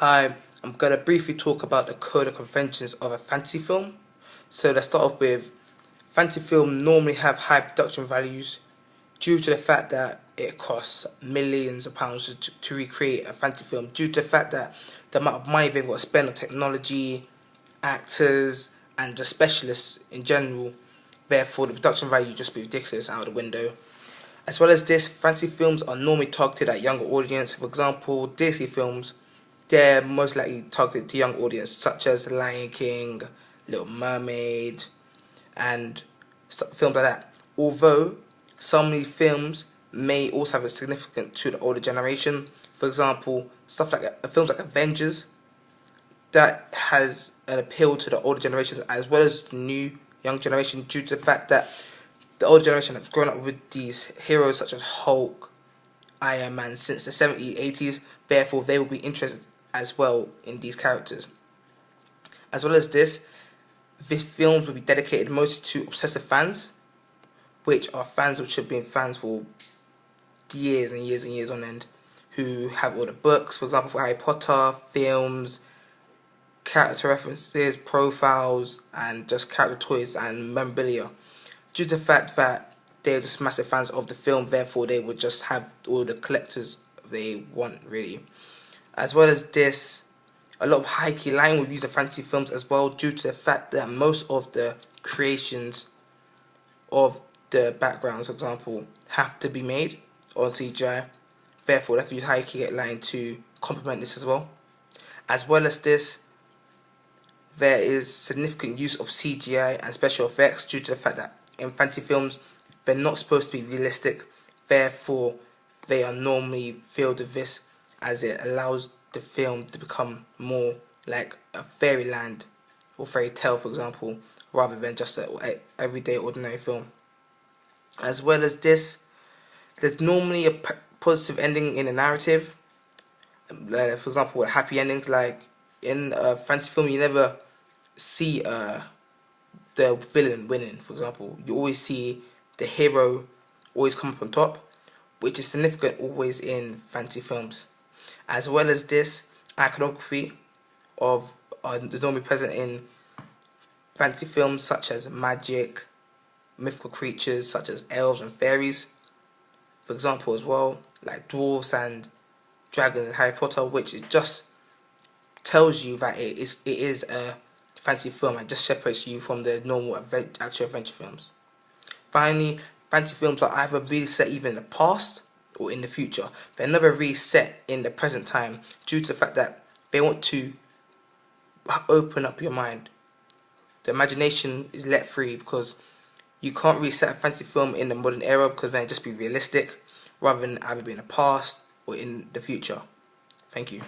Hi, I'm going to briefly talk about the code of conventions of a fantasy film. So let's start off with fantasy film normally have high production values due to the fact that it costs millions of pounds to recreate a fantasy film, due to the fact that the amount of money they've got to spend on technology, actors, and just specialists in general. Therefore, the production value just be ridiculous out of the window. As well as this, fantasy films are normally targeted at younger audience. For example, Disney films, they're most likely targeted to young audience, such as The Lion King, Little Mermaid, and films like that. Although some of these films may also have a significance to the older generation. For example, stuff like films like Avengers, that has an appeal to the older generations as well as the new young generation, due to the fact that the older generation has grown up with these heroes such as Hulk, Iron Man since the 70s, 80s. Therefore, they will be interested as well in these characters. As well as this, the films will be dedicated mostly to obsessive fans, which are fans which have been fans for years and years and years on end, who have all the books, for example, for Harry Potter, films, character references, profiles, and just character toys and memorabilia. Due to the fact that they're just massive fans of the film, therefore they would just have all the collectors they want, really. As well as this, a lot of high key line will use in fantasy films as well, due to the fact that most of the creations of the backgrounds, for example, have to be made on CGI. Therefore, they have to use high key line to complement this as well. As well as this, there is significant use of CGI and special effects due to the fact that in fantasy films they're not supposed to be realistic. Therefore, they are normally filled with this, as it allows the film to become more like a fairyland or fairy tale, for example, rather than just an everyday ordinary film. As well as this, there's normally a positive ending in a narrative. For example, happy endings, like in a fantasy film, you never see the villain winning. For example, you always see the hero always come up on top, which is significant always in fantasy films. As well as this, iconography of is normally present in fantasy films such as magic, mythical creatures such as elves and fairies, for example, as well, like dwarves and dragons in Harry Potter, which it just tells you that it is a fantasy film and just separates you from the normal actual adventure films. Finally, fantasy films are either really set either in the past or in the future. They're never really set in the present time, due to the fact that they want to open up your mind. The imagination is let free, because you can't really set a fantasy film in the modern era, because then it just be realistic rather than either be in the past or in the future. Thank you.